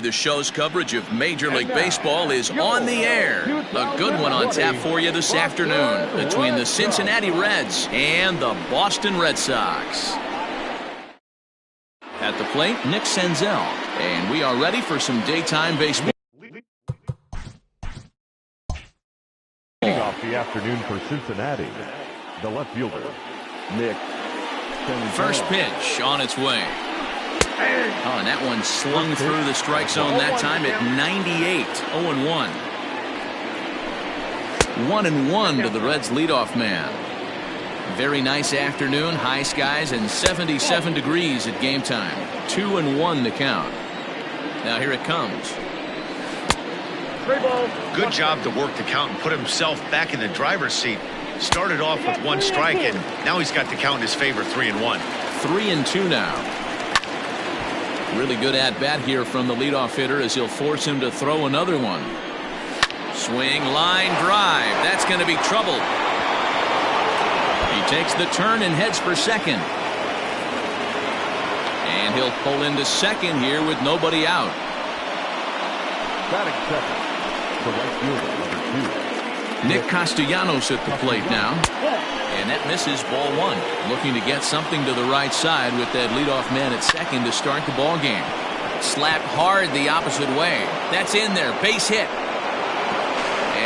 The show's coverage of Major League Baseball is on the air. A good one on tap for you this afternoon between the Cincinnati Reds and the Boston Red Sox. At the plate, Nick Senzel. And we are ready for some daytime baseball. Leading off the afternoon for Cincinnati, the left fielder, Nick Senzel. First pitch on its way. Oh, and that one slung through the strike zone that time at 98. 0-1. 1-1 to the Reds leadoff man. Very nice afternoon, high skies, and 77 degrees at game time. 2-1 the count. Now here it comes. Good job to work the count and put himself back in the driver's seat. Started off with one strike, and now he's got the count in his favor, 3-1. 3-2 now. Really good at-bat here from the leadoff hitter as he'll force him to throw another one. Swing, line, drive. That's going to be trouble. He takes the turn and heads for second. And he'll pull into second here with nobody out. Batting second, the right fielder, number 2. Nick Castellanos at the plate now. And that misses, ball one. Looking to get something to the right side with that leadoff man at second to start the ball game. Slapped hard the opposite way. That's in there. Base hit.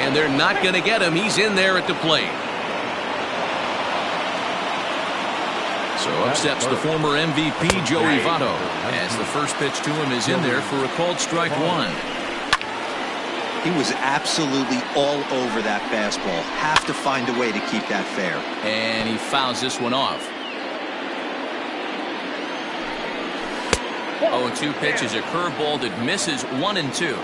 And they're not going to get him. He's in there at the plate. So up steps the former MVP, Joey Votto, as the first pitch to him is in there for a called strike one. He was absolutely all over that fastball. Have to find a way to keep that fair. And he fouls this one off. 0-2 pitch is a curveball that misses 1-2.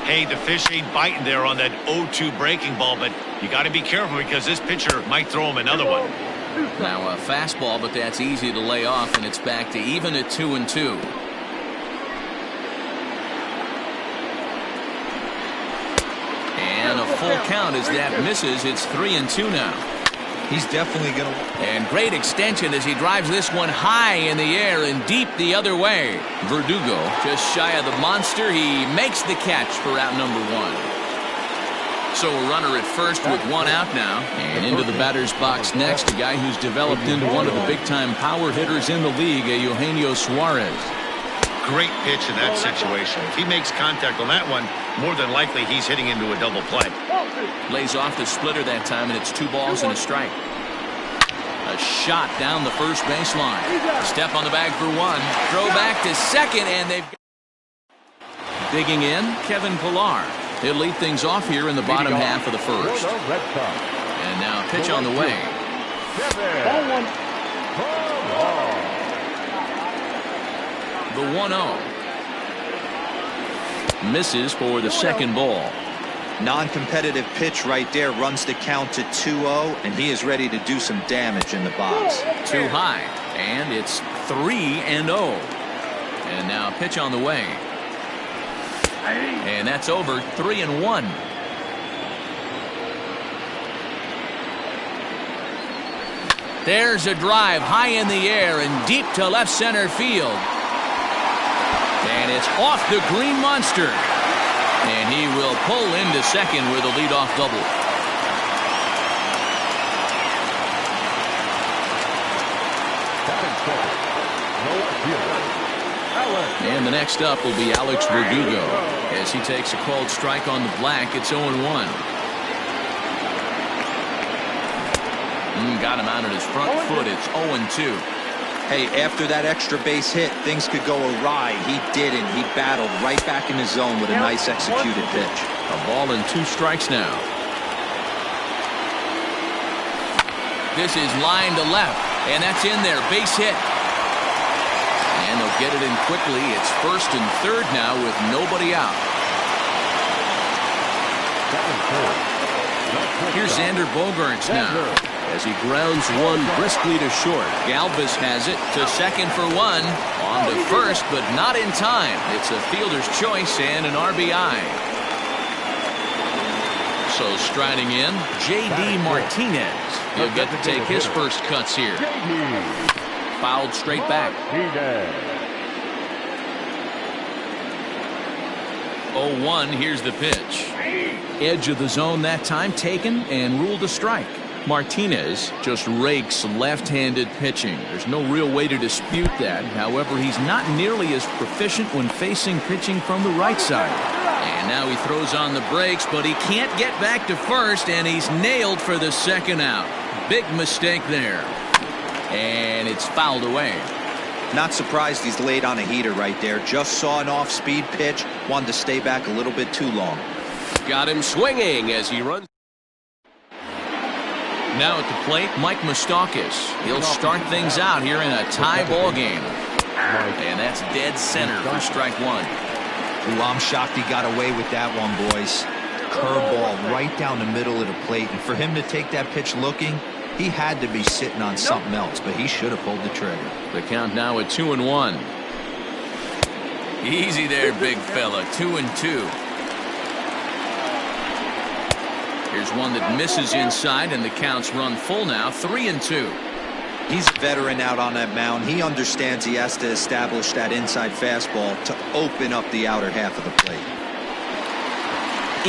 Hey, the fish ain't biting there on that 0-2 breaking ball, but you got to be careful because this pitcher might throw him another one. Now a fastball, but that's easy to lay off, and it's back to even at 2-2. And a full count as that misses. It's 3-2 now. He's definitely going to. And great extension as he drives this one high in the air and deep the other way. Verdugo just shy of the monster. He makes the catch for out number one. So a runner at first with one out now. And into the batter's box next, a guy who's developed into one of the big-time power hitters in the league, Eugenio Suarez. Great pitch in that situation. If he makes contact on that one, more than likely he's hitting into a double play. Lays off the splitter that time, and it's 2 balls and a strike. A shot down the first baseline. Step on the bag for one. Throw back to second, and they've digging in, Kevin Pillar. He'll lead things off here in the bottom half of the first. And now pitch on the way. The 1-0. Misses for the second ball. Non-competitive pitch right there, runs the count to 2-0, and he is ready to do some damage in the box. Too high, and it's 3-0. And now pitch on the way. And that's over. 3-1. There's a drive high in the air and deep to left center field. And it's off the green monster. And he will pull into second with a leadoff double. And the next up will be Alex Verdugo as he takes a called strike on the black. It's 0-1. Got him out on his front foot. It's 0-2. Hey, after that extra base hit, things could go awry. He didn't. He battled right back in his zone with a nice executed pitch. A ball and 2 strikes now. This is line to left, and that's in there. Base hit. And they'll get it in quickly. It's first and third now with nobody out. Here's Xander Bogaerts now as he grounds one briskly to short. Galvis has it to second for one. On to first, but not in time. It's a fielder's choice and an RBI. So striding in, J.D. Martinez. He'll get to take his first cuts here. Fouled straight back. 0-1. Here's the pitch. Edge of the zone that time taken and ruled a strike. Martinez just rakes left-handed pitching. There's no real way to dispute that. However, he's not nearly as proficient when facing pitching from the right side. And now he throws on the brakes, but he can't get back to first, and he's nailed for the second out. Big mistake there. And it's fouled away. Not surprised he's laid on a heater right there. Just saw an off-speed pitch. Wanted to stay back a little bit too long. Got him swinging as he runs. Now at the plate, Mike Moustakas. He'll start things out here in a tie ball game. And that's dead center for strike one. Ooh, I'm shocked he got away with that one, boys. Curveball right down the middle of the plate. And for him to take that pitch looking, he had to be sitting on something else, but he should have pulled the trigger. The count now at 2-1. Easy there, big fella. 2-2. Here's one that misses inside, and the count's run full now. 3-2. He's a veteran out on that mound. He understands he has to establish that inside fastball to open up the outer half of the plate.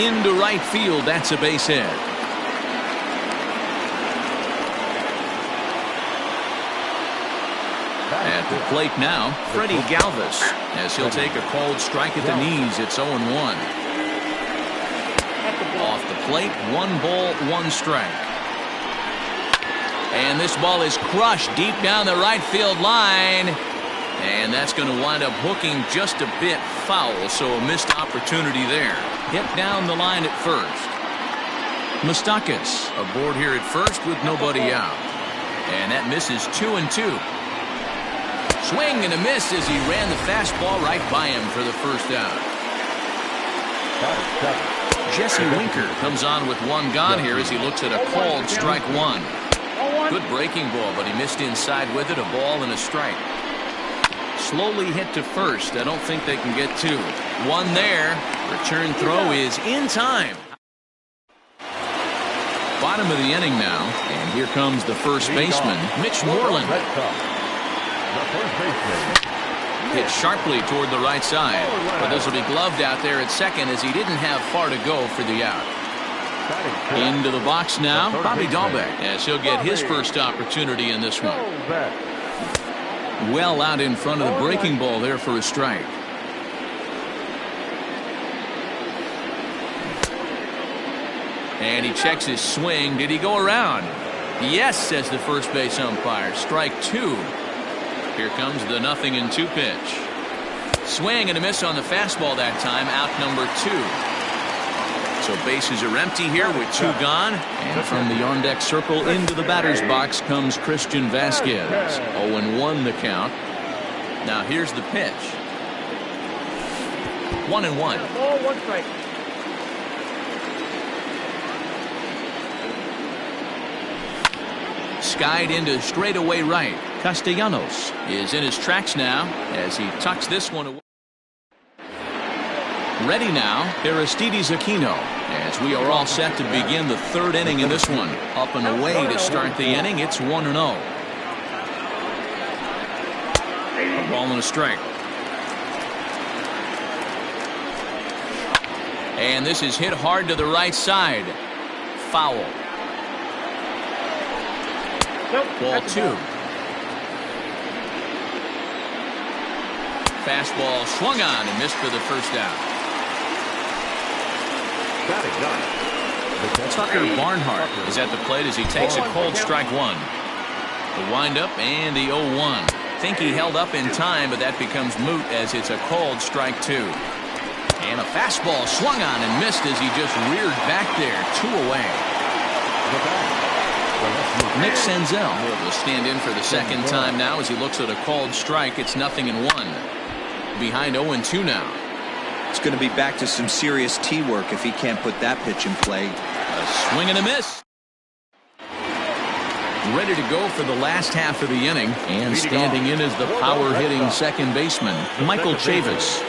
Into right field. That's a base hit. At the plate now, Freddie Galvis, as he'll take a called strike at the knees. It's 0-1. Off the plate, 1 ball, 1 strike. And this ball is crushed deep down the right field line. And that's going to wind up hooking just a bit foul, so a missed opportunity there. Hit down the line at first. Moustakas aboard here at first with nobody out. And that misses 2-2. Swing and a miss as he ran the fastball right by him for the first out. Jesse Winker comes on with 1 gone here as he looks at a called strike 1. Good breaking ball, but he missed inside with it. A ball and a strike. Slowly hit to first. I don't think they can get 2. 1 there. Return throw is in time. Bottom of the inning now, and here comes the first baseman, Mitch Moreland. Hit sharply toward the right side, but this will be gloved out there at second as he didn't have far to go for the out. Into the box now, Bobby Dahlbeck, as he'll get his first opportunity in this one. Well out in front of the breaking ball there for a strike. And he checks his swing. Did he go around? Yes, says the first base umpire. Strike 2. Here comes the 0-2 pitch. Swing and a miss on the fastball that time. Out number 2. So bases are empty here with 2 gone. And from the on-deck circle into the batter's box comes Christian Vasquez. 0-1 the count. Now here's the pitch. 1-1. Ball, 1 strike. Skied into straightaway right. Castellanos is in his tracks now as he tucks this one away. Ready now, Aristides Aquino, as we are all set to begin the 3rd inning in this one. Up and away to start the inning. It's 1-0. A ball and a strike. And this is hit hard to the right side. Foul. Ball 2. Fastball swung on and missed for the first out. Tucker Barnhart is at the plate as he takes a cold strike 1. The windup and the 0-1. Think he held up in time, but that becomes moot as it's a called strike 2. And a fastball swung on and missed as he just reared back there. 2 away. Nick Senzel will stand in for the second time now as he looks at a called strike. It's 0-1. Behind 0-2 now. It's going to be back to some serious tee work if he can't put that pitch in play. A swing and a miss. Ready to go for the last half of the inning, and standing in is the power-hitting second baseman, Michael Chavis.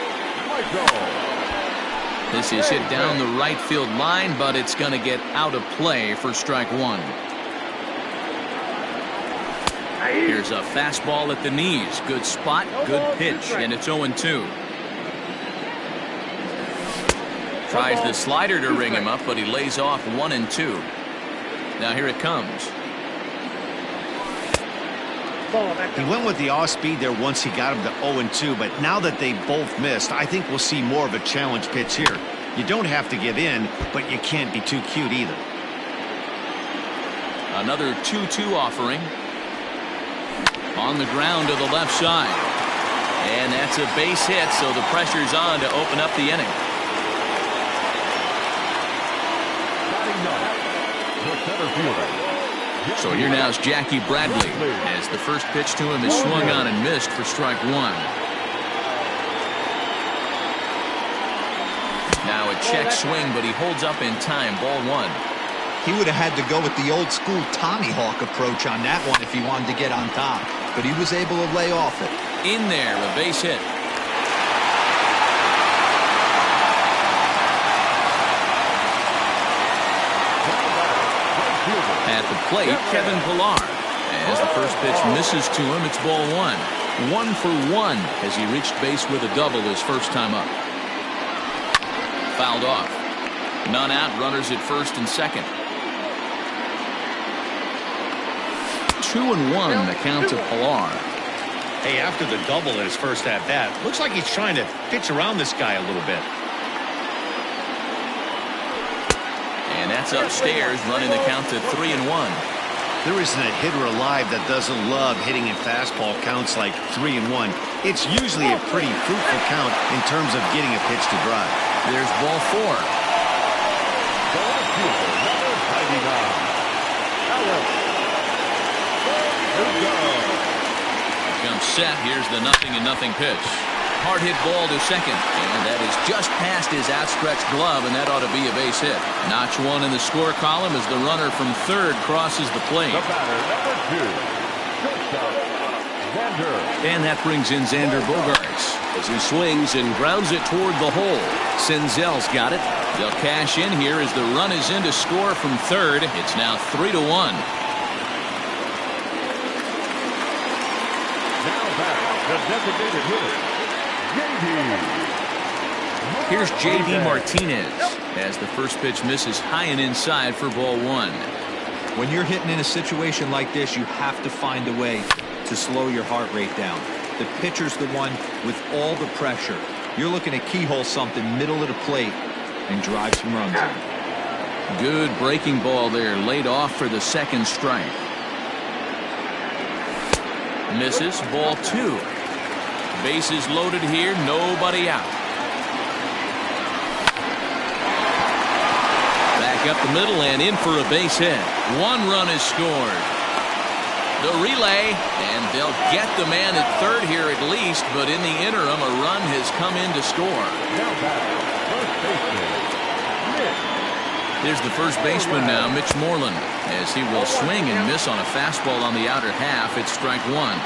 This is hit down the right field line, but it's going to get out of play for strike 1. Here's a fastball at the knees. Good spot, good pitch, and it's 0-2. Tries the slider to ring him up, but he lays off 1-2. Now here it comes. He went with the off speed there once he got him to 0-2, but now that they both missed, I think we'll see more of a challenge pitch here. You don't have to give in, but you can't be too cute either. Another 2-2 offering. On the ground to the left side. And that's a base hit, so the pressure's on to open up the inning. So here now is Jackie Bradley, as the first pitch to him is swung on and missed for strike one. Now a check swing, but he holds up in time. Ball one. He would have had to go with the old school Tommy Hawk approach on that one if he wanted to get on top, but he was able to lay off it. In there, a base hit. At the plate, Kevin Pillar. As the first pitch misses to him, it's ball one. 1 for 1 as he reached base with a double his first time up. Fouled off. None out, runners at first and second. 2-1 the count to Pillar. Hey, after the double in his first at-bat, looks like he's trying to pitch around this guy a little bit. And that's upstairs, running the count to 3-1. There isn't a hitter alive that doesn't love hitting in fastball counts like 3-1. It's usually a pretty fruitful count in terms of getting a pitch to drive. There's ball four. Comes set. Here's the 0-0 pitch. Hard hit ball to second, and that is just past his outstretched glove, and that ought to be a base hit. Notch one in the score column as the runner from third crosses the plate. The batter, number 2, shortstop, Xander. And that brings in Xander Bogaerts as he swings and grounds it toward the hole. Senzel's got it. They'll cash in here as the run is in to score from third. It's now 3-1. Now back, the designated hitter, Here's J.D. Martinez as the first pitch misses high and inside for ball one. When you're hitting in a situation like this, you have to find a way to slow your heart rate down. The pitcher's the one with all the pressure. You're looking to keyhole something middle of the plate and drive some runs in. Good breaking ball there, laid off for the second strike. Misses, ball two. Bases loaded here, nobody out. Back up the middle and in for a base hit. One run is scored. The relay, and they'll get the man at third here at least, but in the interim, a run has come in to score. Now back, first baseman, Mitch. Here's the first baseman now, Mitch Moreland, as he will swing and miss on a fastball on the outer half. It's strike one.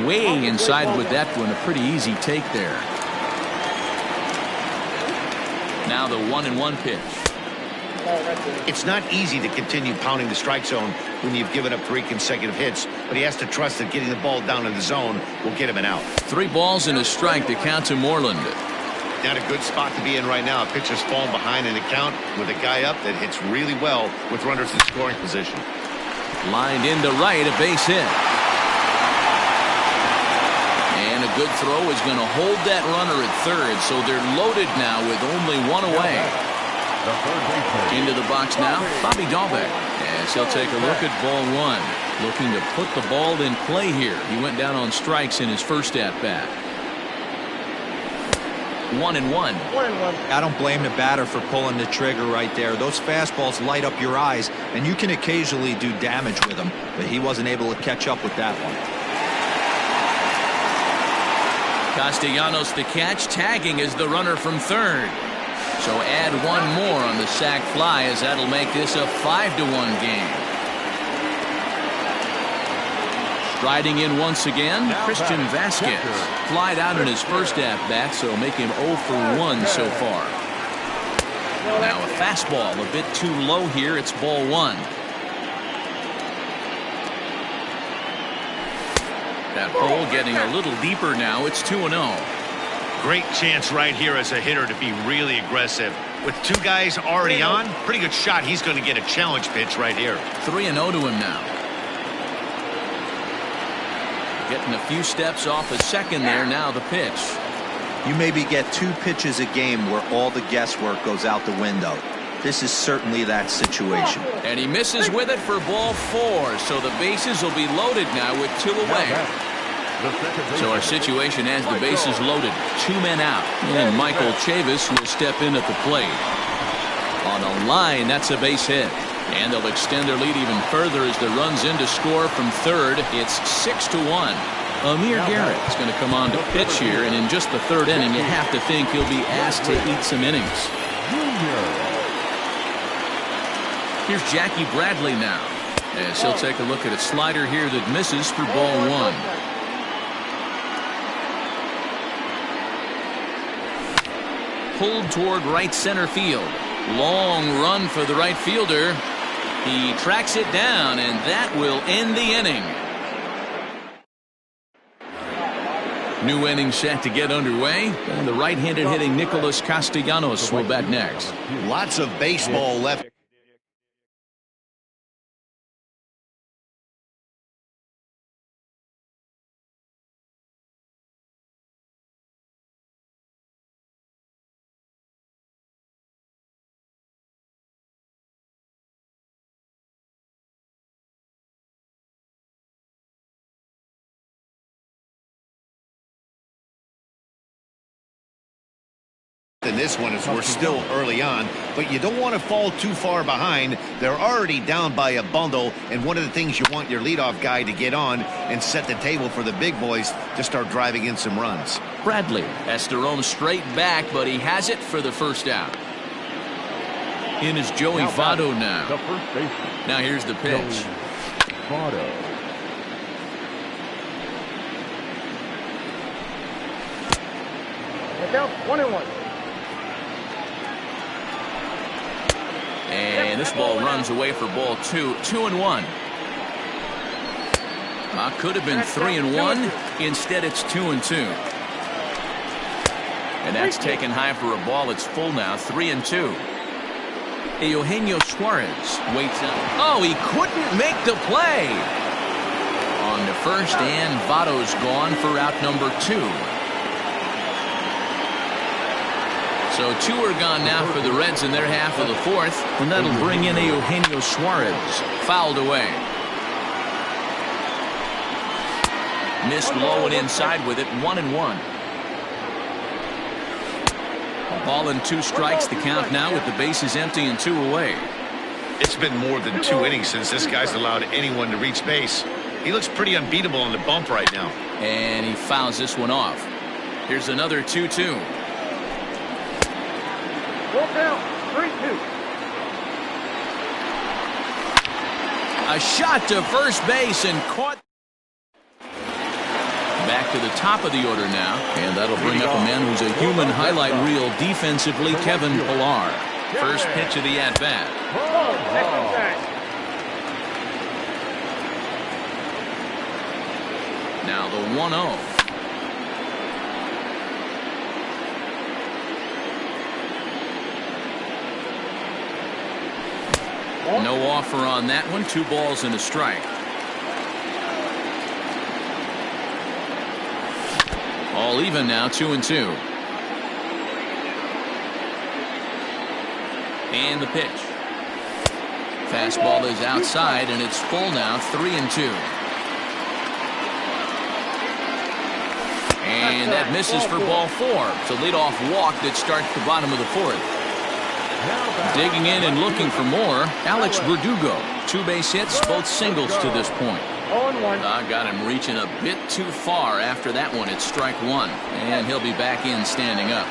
Way inside with that one, a pretty easy take there. Now the 1-1 pitch. It's not easy to continue pounding the strike zone when you've given up 3 consecutive hits, but he has to trust that getting the ball down in the zone will get him an out. 3 balls and a strike to count to Moreland. Not a good spot to be in right now. A pitcher's falling behind in the count with a guy up that hits really well with runners in scoring position. Lined into right, a base hit. And a good throw is going to hold that runner at third, so they're loaded now with only one away. The third baseman. Into the box now, Bobby Dahlbeck, as he'll take a look at ball one. Looking to put the ball in play here. He went down on strikes in his first at-bat. 1-1. I don't blame the batter for pulling the trigger right there. Those fastballs light up your eyes, and you can occasionally do damage with them, but he wasn't able to catch up with that one. Castellanos the catch, tagging as the runner from third. So add one more on the sac fly, as that'll make this a 5-1 game. Striding in once again, Christian Vasquez. Flied out in his first at-bat, so make him 0 for 1 so far. Now a fastball, a bit too low here. It's ball one. That hole getting a little deeper now. It's 2-0. Great chance right here as a hitter to be really aggressive. With two guys already on, pretty good shot. He's going to get a challenge pitch right here. 3-0 to him now. Getting a few steps off the second there. Now the pitch. You maybe get 2 pitches a game where all the guesswork goes out the window. This is certainly that situation. And he misses with it for ball 4. So the bases will be loaded now with 2 away. So our situation has the bases loaded. 2 men out. And Michael Chavis will step in at the plate. On a line, that's a base hit. And they'll extend their lead even further as the runs in to score from third. It's 6-1. Amir Garrett is going to come on to pitch here. And in just the 3rd inning, you have to think he'll be asked to eat some innings. Here's Jackie Bradley now. As he'll take a look at a slider here that misses for ball 1. Pulled toward right center field. Long run for the right fielder. He tracks it down, and that will end the inning. New inning set to get underway. And the right-handed hitting Nicholas Castellanos will bat next. Lots of baseball left. In this one, as we're still early on, but you don't want to fall too far behind. They're already down by a bundle, and one of the things you want your leadoff guy to get on and set the table for the big boys to start driving in some runs. Bradley has to roam straight back, but he has it for the first out. In is Joey Votto now. The first baseman. Now here's the pitch. Votto. Down 1-1. And this ball runs away for ball 2. 2-1. Could have been 3-1. Instead, it's 2-2. And that's taken high for a ball. It's full now. 3-2. Eugenio Suarez waits up. Oh, he couldn't make the play. On the first, and Votto's gone for out number 2. So 2 are gone now for the Reds in their half of the 4th, and that'll bring in Eugenio Suarez. Fouled away. Missed low and inside with it. 1-1. A ball and 2 strikes. The count now with the bases empty and 2 away. It's been more than 2 innings since this guy's allowed anyone to reach base. He looks pretty unbeatable on the bump right now. And he fouls this one off. Here's another 2-2. Down 3-2. A shot to first base and caught. Back to the top of the order now, and that'll bring up a man who's a human highlight reel defensively, Kevin Pillar. First pitch of the at-bat. Now the 1-0. No offer on that one. 2 balls and a strike. All even now. 2-2. And the pitch. Fastball is outside, and it's full now. 3-2. And that misses for ball 4. It's a leadoff walk that starts the bottom of the 4th. Digging in and looking for more, Alex Verdugo. 2 base hits, both singles to this point. Got him reaching a bit too far after that one. It's strike 1, and he'll be back in standing up.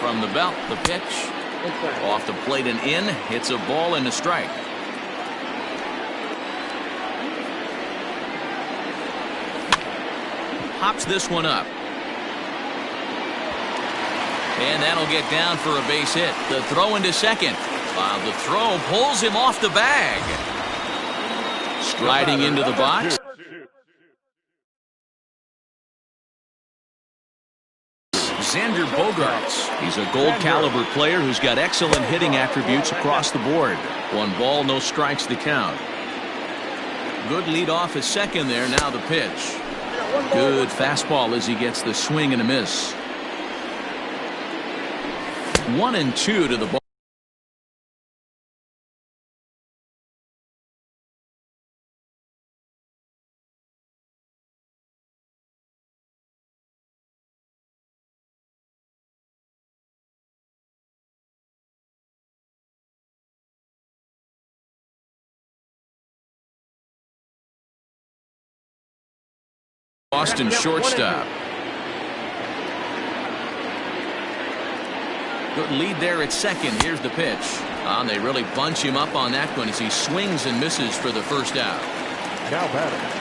From the belt, the pitch. Off the plate and in. Hits a ball and a strike. Pops this one up. And that'll get down for a base hit. The throw into second. While the throw pulls him off the bag. Striding into the box. Xander Bogaerts. He's a gold caliber player who's got excellent hitting attributes across the board. 1 ball, no strikes to count. Good lead off his second there. Now the pitch. Good fastball as he gets the swing and a miss. 1-2 to the ball. Boston shortstop. Good lead there at second. Here's the pitch. They really bunch him up on that one as he swings and misses for the first out.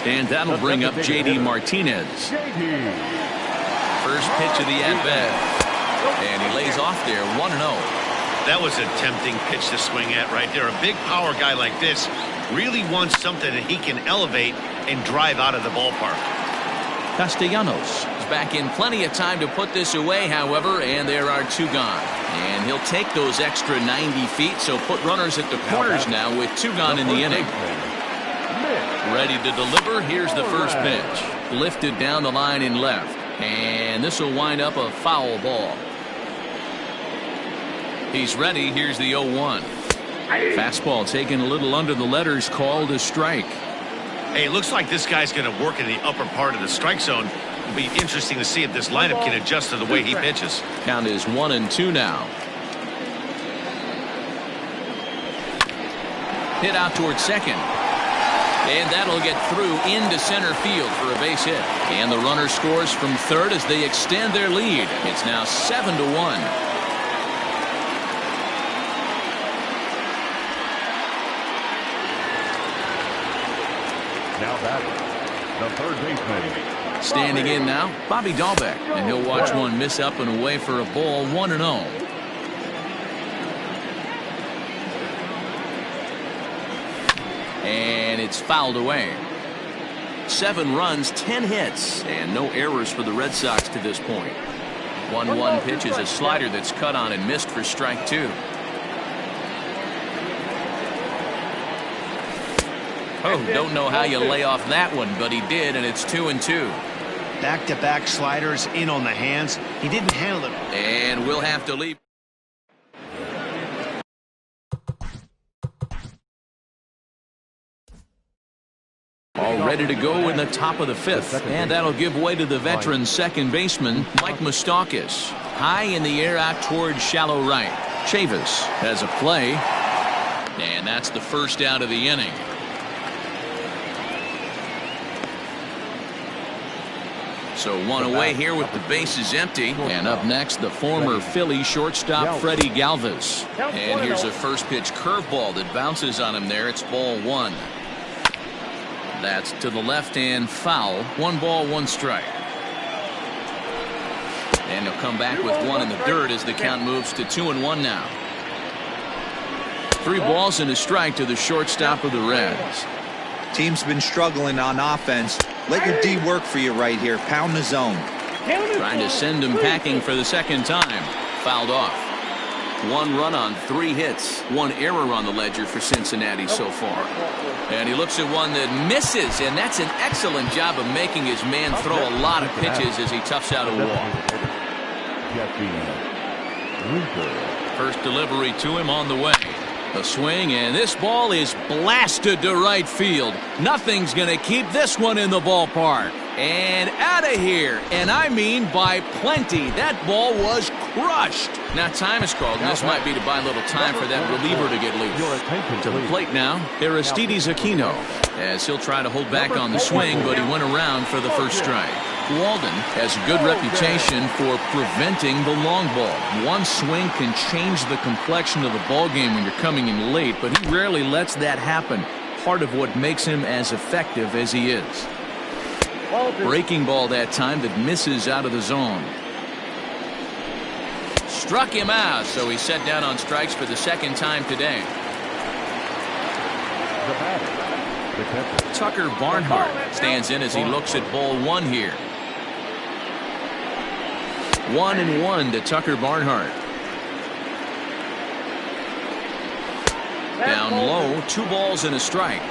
And that'll bring up J.D. Martinez. First pitch of the at-bat. And he lays off there 1-0. That was a tempting pitch to swing at right there. A big power guy like this really wants something that he can elevate and drive out of the ballpark. Castellanos is back in plenty of time to put this away, however, and there are 2 gone. And he'll take those extra 90 feet, so put runners at the corners now with 2 gone in the inning. Ready to deliver. Here's the first pitch. Lifted down the line in left. And this will wind up a foul ball. He's ready. Here's the 0-1. Fastball taken a little under the letters, called a strike. Hey, it looks like this guy's going to work in the upper part of the strike zone. It'll be interesting to see if this lineup can adjust to the way he pitches. Count is 1-2 now. Hit out towards second. And that'll get through into center field for a base hit. And the runner scores from third as they extend their lead. It's now 7-1. Now batting, the third baseman. Standing in now, Bobby Dahlbeck, and he'll watch one miss up and away for a ball. 1-0. And it's fouled away. 7 runs, 10 hits, and no errors for the Red Sox to this point. 1-1 pitch is a slider that's cut on and missed for strike 2. Oh, don't know how you lay off that one, but he did, and it's 2-2. Back-to-back sliders in on the hands. He didn't handle it. And we'll have to leave. All ready to go in the top of the 5th, and that'll give way to the veteran second baseman, Mike Moustakas. High in the air out towards shallow right. Chavis has a play, and that's the first out of the inning. So 1 away here with the bases empty. And up next, the former Philly shortstop Freddie Galvis. And here's a first pitch curveball that bounces on him there. It's ball 1. That's to the left and foul. 1 ball, 1 strike. And he'll come back with 1 in the dirt as the count moves to 2-1 now. 3 balls and a strike to the shortstop of the Reds. Team's been struggling on offense. Let your D work for you right here. Pound the zone. Trying to send him packing for the second time. Fouled off. 1 run on 3 hits. 1 error on the ledger for Cincinnati so far. And he looks at one that misses, and that's an excellent job of making his man throw a lot of pitches as he toughs out a wall. First delivery to him on the way. A swing, and this ball is blasted to right field. Nothing's going to keep this one in the ballpark. And out of here, and I mean by plenty. That ball was crushed. Now time is called, and this might be to buy a little time for that reliever to get loose. To the plate now, Aristides Aquino, as he'll try to hold back on the swing, but he went around for the first strike. Walden has a good reputation for preventing the long ball. One swing can change the complexion of the ball game when you're coming in late, but he rarely lets that happen. Part of what makes him as effective as he is. Breaking ball that time that misses out of the zone. struck him out, so he's set down on strikes for the second time today. The batter, the catcher. Tucker Barnhart stands in as he looks at ball one here. 1-1 to Tucker Barnhart. Down low, 2 balls and a strike.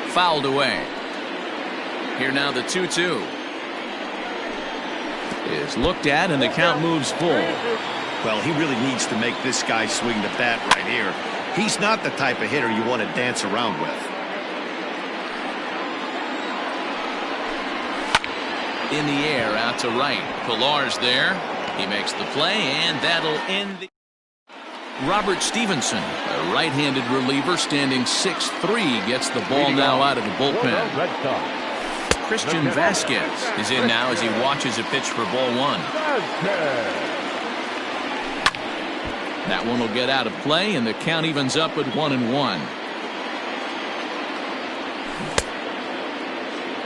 Fouled away. Here now the 2-2 is looked at, and the count moves full. Well, he really needs to make this guy swing the bat right here. He's not the type of hitter you want to dance around with. In the air, out to right. Pilar's there. He makes the play, and that'll end the... Robert Stevenson, a right-handed reliever, standing 6'3", gets the ball now out of the bullpen. Red Sox. Christian Vasquez is in now as he watches a pitch for ball one. That one will get out of play, and the count evens up at 1-1.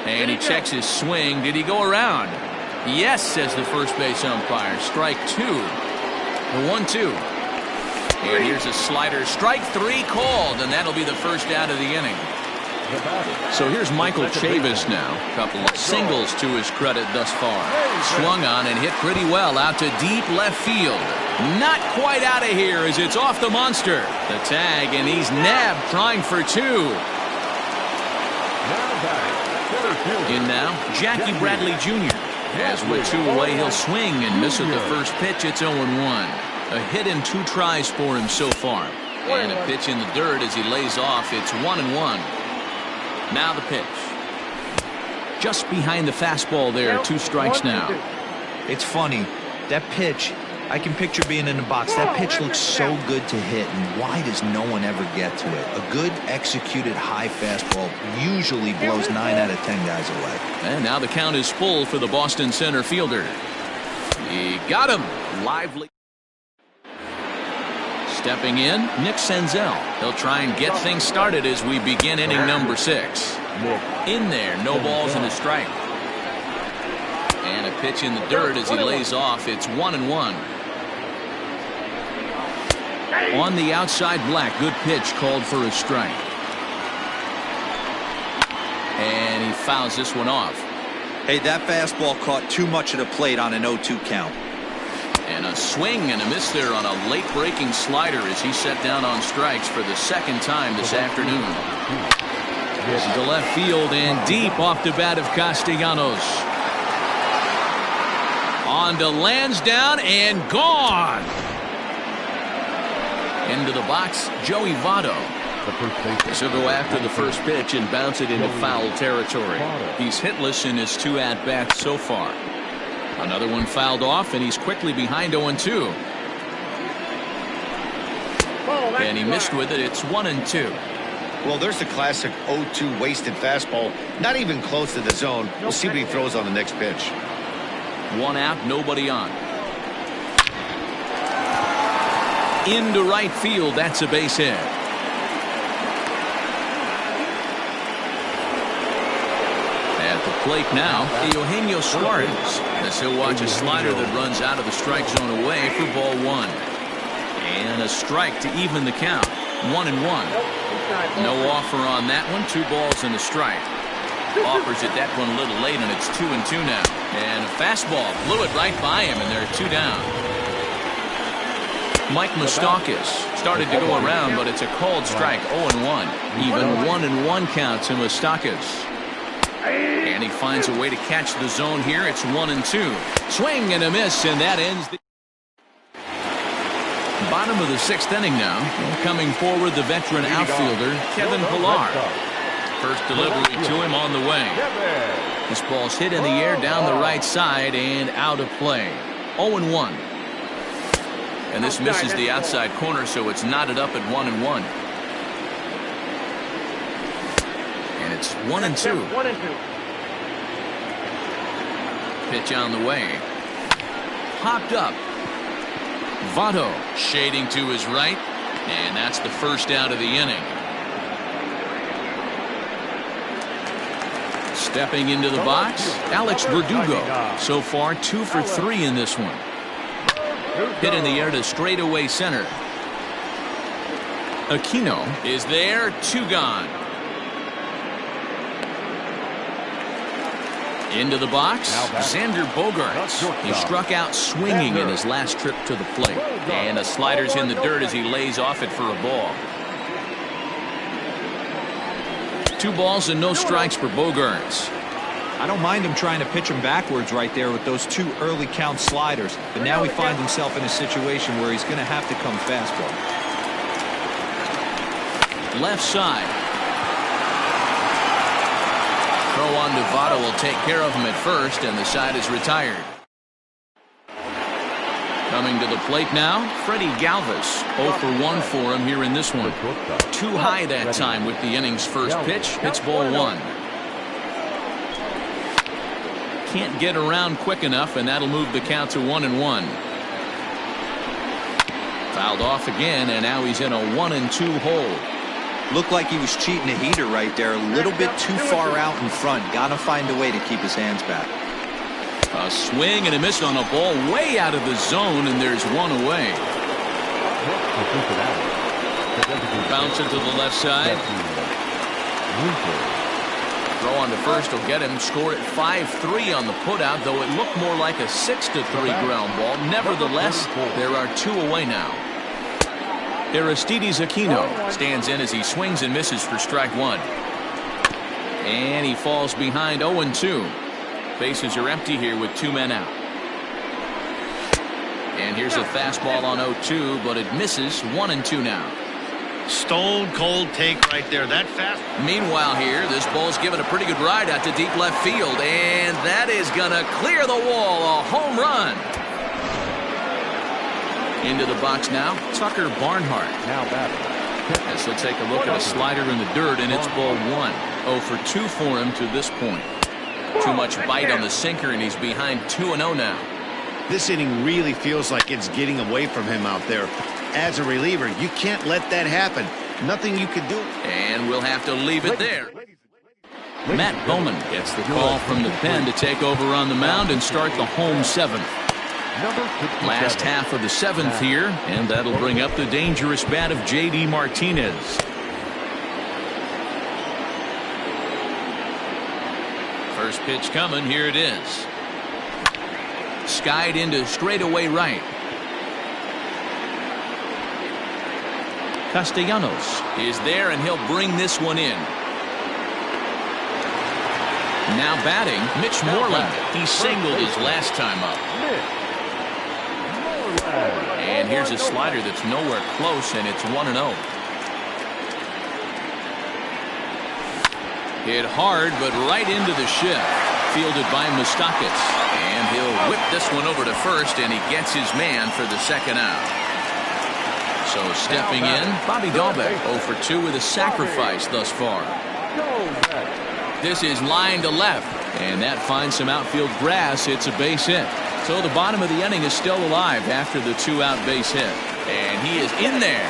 And he checks his swing. Did he go around? Yes, says the first base umpire. Strike 2. The 1-2. And here's a slider. Strike 3 called, and that'll be the first out of the inning. So here's Michael Chavis now. A couple of singles to his credit thus far. Swung on and hit pretty well out to deep left field. Not quite out of here as it's off the monster. The tag, and he's nabbed trying for 2. In now, Jackie Bradley Jr. As with 2 away, he'll swing and miss at the first pitch. It's 0-1. A hit in 2 tries for him so far. And a pitch in the dirt as he lays off. It's 1-1. Now the pitch. Just behind the fastball there. 2 strikes now. It's funny. That pitch, I can picture being in the box. That pitch looks so good to hit, and why does no one ever get to it? A good executed high fastball usually blows 9 out of 10 guys away. And now the count is full for the Boston center fielder. He got him. Lively. Stepping in, Nick Senzel. He'll try and get things started as we begin inning number 6. In there, no balls and a strike. And a pitch in the dirt as he lays off. It's 1-1. On the outside, Black. Good pitch called for a strike. And he fouls this one off. Hey, that fastball caught too much of the plate on an 0-2 count. And a swing and a miss there on a late breaking slider as he set down on strikes for the second time this afternoon. This is to left field and deep off the bat of Castellanos. On to Lansdowne and gone. Into the box, Joey Votto. He'll go after the first pitch and bounce it into foul territory. He's hitless in his 2 at-bats so far. Another one fouled off, and he's quickly behind 0-2. And he missed with it. It's 1-2. Well, there's the classic 0-2 wasted fastball. Not even close to the zone. We'll see what he throws on the next pitch. 1 out, nobody on. Into right field. That's a base hit. At the plate now, Eugenio Suarez. As he'll watch a slider that runs out of the strike zone away for ball 1. And a strike to even the count. 1-1. No offer on that one. 2 balls and a strike. Offers it that one a little late, and it's 2-2 now. And a fastball blew it right by him, and there are 2 down. Mike Moustakas started to go around, but it's a called strike. 0-1. Even 1-1 count to Moustakas. And he finds a way to catch the zone here. It's 1-2. Swing and a miss, and that ends the bottom of the 6th inning now. Coming forward, the veteran outfielder, Kevin Pilar. First delivery to him on the way. This ball's hit in the air down the right side and out of play. 0-1. And this misses the outside corner, so it's knotted up at 1-1. And it's 1-2. Pitch on the way. Popped up. Votto shading to his right, and that's the first out of the inning. Stepping into the box, Alex Verdugo. So far, 2 for 3 in this one. Hit in the air to straightaway center. Aquino is there, 2 gone. Into the box, Xander Bogaerts. He struck out swinging in his last trip to the plate. And the slider's in the dirt as he lays off it for a ball. 2 balls and no strikes for Bogaerts. I don't mind him trying to pitch him backwards right there with those 2 early count sliders. But now he finds himself in a situation where he's going to have to come fastball. Left side. Throw on to Votto will take care of him at first, and the side is retired. Coming to the plate now, Freddie Galvis. 0 for 1 for him here in this one. Too high that time with the inning's first pitch. Hits ball 1. Can't get around quick enough, and that'll move the count to 1-1. Fouled off again, and now he's in a 1-2 hole. Looked like he was cheating a heater right there. A little bit too far out in front. Got to find a way to keep his hands back. A swing and a miss on a ball way out of the zone, and there's 1 away. Bounce it to the left side. Throw on to first will get him. Score at 5-3 on the putout, though it looked more like a 6-3 ground ball. Nevertheless, there are 2 away now. Aristides Aquino stands in as he swings and misses for strike 1. And he falls behind 0-2. Bases are empty here with 2 men out. And here's a fastball on 0-2, but it misses. 1-2 now. Stone cold take right there. That fast. Meanwhile here, this ball's given a pretty good ride out to deep left field, and that is going to clear the wall. A home run. Into the box now, Tucker Barnhart. Now batting. As he'll take a look at a slider in the dirt, and it's ball 1. 0 for 2 for him to this point. Too much bite on the sinker, and he's behind 2-0 now. This inning really feels like it's getting away from him out there. As a reliever, you can't let that happen. Nothing you can do. And we'll have to leave it there. Matt Bowman gets the call from the pen to take over on the mound and start the home 7th. Last half of the 7th here, and that'll bring up the dangerous bat of J.D. Martinez. First pitch coming, here it is. Skied into straightaway right. Castellanos is there, and he'll bring this one in. Now batting, Mitch Moreland. He singled his last time up. And here's a slider that's nowhere close, and it's 1-0. Hit hard, but right into the shift. Fielded by Moustakas. And he'll whip this one over to first, and he gets his man for the second out. So stepping in, Bobby Dahlbeck 0 for 2 with a sacrifice thus far. This is line to left, and that finds some outfield grass. It's a base hit. So the bottom of the inning is still alive after the 2-out base hit. And he is in there.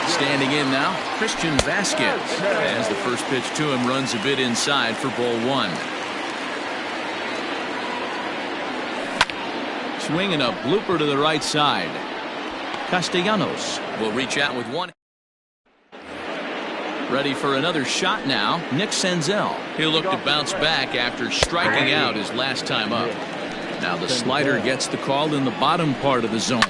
Standing in now, Christian Vasquez. As the first pitch to him runs a bit inside for ball 1. Swinging a blooper to the right side. Castellanos will reach out with one. Ready for another shot now, Nick Senzel. He'll look to bounce back after striking out his last time up. Now the slider gets the call in the bottom part of the zone.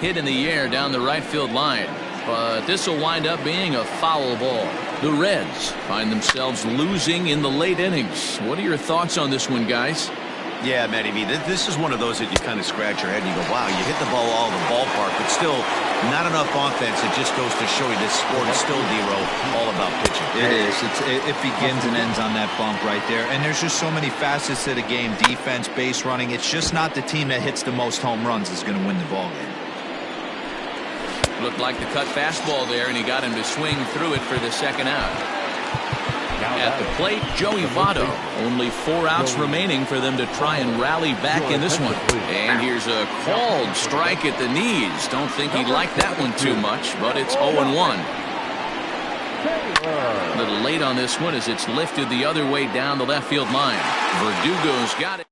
Hit in the air down the right field line. But this will wind up being a foul ball. The Reds find themselves losing in the late innings. What are your thoughts on this one, guys? Yeah, Matty B, this is one of those that you kind of scratch your head and you go, wow, you hit the ball all in the ballpark, but still not enough offense. It just goes to show you this sport is still, D-Row, all about pitching. It is. It begins and ends on that bump right there. And there's just so many facets to the game. Defense, base running. It's just not the team that hits the most home runs is going to win the ball game. Looked like the cut fastball there, and he got him to swing through it for the second out. At the plate, Joey Votto. Only 4 outs remaining for them to try and rally back in this one. And here's a called strike at the knees. Don't think he'd like that one too much, but it's 0-1. run. A little late on this one as it's lifted the other way down the left field line. Verdugo's got it.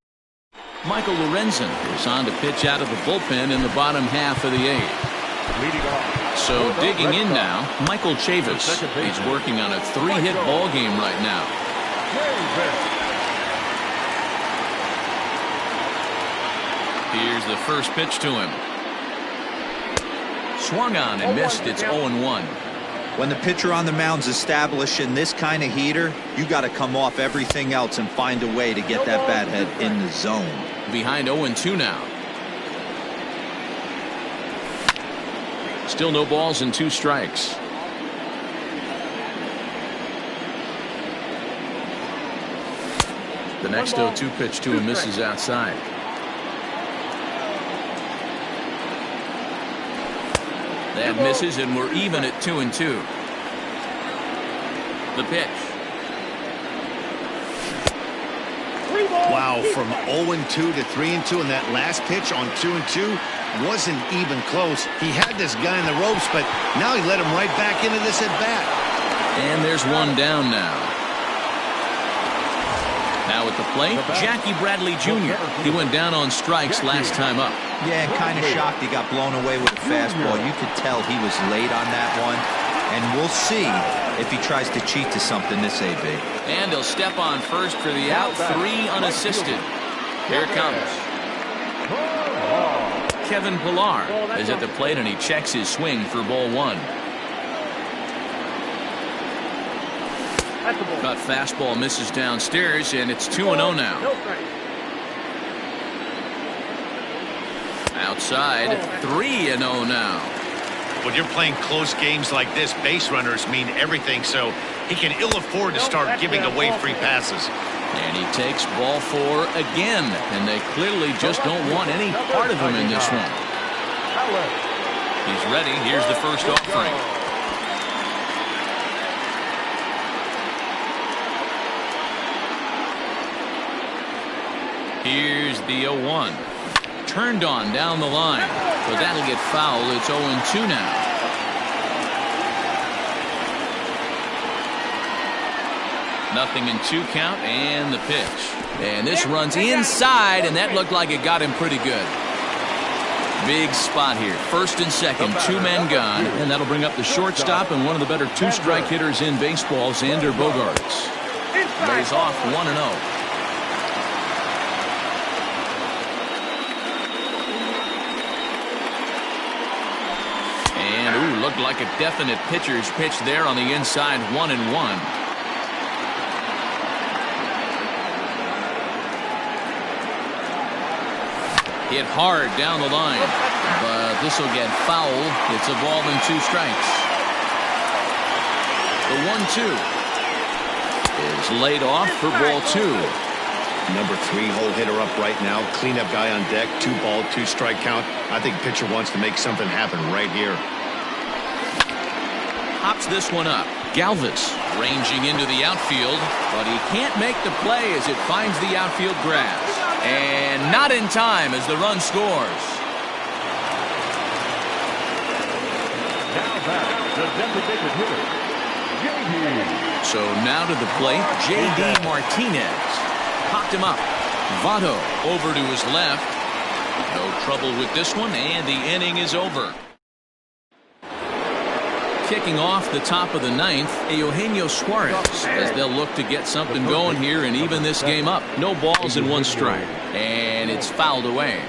Michael Lorenzen is on to pitch out of the bullpen in the bottom half of the eighth. Leading off. So digging in now, Michael Chavis. He's working on a 3-hit ball game right now. Here's the first pitch to him. Swung on and missed. It's 0-1. When the pitcher on the mound's establishing this kind of heater, you got to come off everything else and find a way to get that bat head in the zone. Behind 0-2 now. Still no balls and 2 strikes. The next 0-2 pitch to him misses outside. That misses, and we're even at 2-2. The pitch. Wow, from 0-2 to 3-2, and that last pitch on 2-2 wasn't even close. He had this guy in the ropes, but now he let him right back into this at bat. And there's one down now. Now at the plate, Jackie Bradley Jr. He went down on strikes last time up. Yeah, kind of shocked he got blown away with a fastball. You could tell he was late on that one. And we'll see if he tries to cheat to something this AB. And he'll step on first for the out. 3 unassisted. Here it comes. Kevin Pillar is at the plate, and he checks his swing for ball 1. Cut fastball misses downstairs, and it's 2-0 now. Outside, 3-0 now. When you're playing close games like this, base runners mean everything, so he can ill afford to start giving away free passes. And he takes ball 4 again, and they clearly just don't want any part of him in this one. He's ready. Here's the first offering. Here's the 0-1. Turned on down the line, but that'll get foul. It's 0-2 now. Nothing in 2 count, and the pitch. And this runs inside, and that looked like it got him pretty good. Big spot here. First and second, 2 men gone, and that'll bring up the shortstop and one of the better 2-strike hitters in baseball, Xander Bogaerts. Lays off 1-0. Looked like a definite pitcher's pitch there on the inside. 1-1. Hit hard down the line, but this will get foul. It's a ball and 2 strikes. The 1-2 is laid off for ball 2. Number 3 hole hitter up right now. Cleanup guy on deck. 2-ball, 2-strike count. I think pitcher wants to make something happen right here. Hops this one up. Galvis ranging into the outfield, but he can't make the play as it finds the outfield grass. And not in time as the run scores. Now back, the designated hitter, J.D. So now to the plate, J.D. Martinez. Popped him up. Votto over to his left. No trouble with this one, and the inning is over. Kicking off the top of the 9th, Eugenio Suarez, as they'll look to get something going here and even this game up. No balls and 1 strike, and it's fouled away.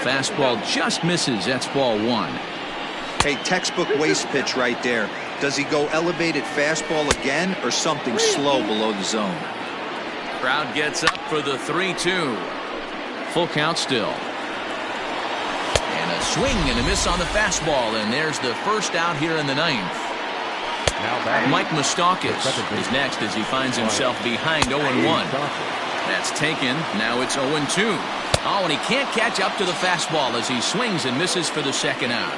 Fastball just misses. That's ball 1. Hey, textbook waste pitch right there. Does he go elevated fastball again or something slow below the zone? Crowd gets up for the 3-2. Full count still. A swing and a miss on the fastball, and there's the first out here in the 9th. Mike Moustakas is next as he finds himself behind 0-1. That's taken. Now it's 0-2. Oh, and he can't catch up to the fastball as he swings and misses for the second out.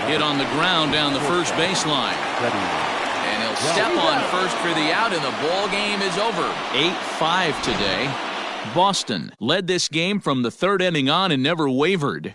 Hit on the ground down the first baseline. And he'll step on first for the out, and the ball game is over. 8-5 today. Boston led this game from the 3rd inning on and never wavered.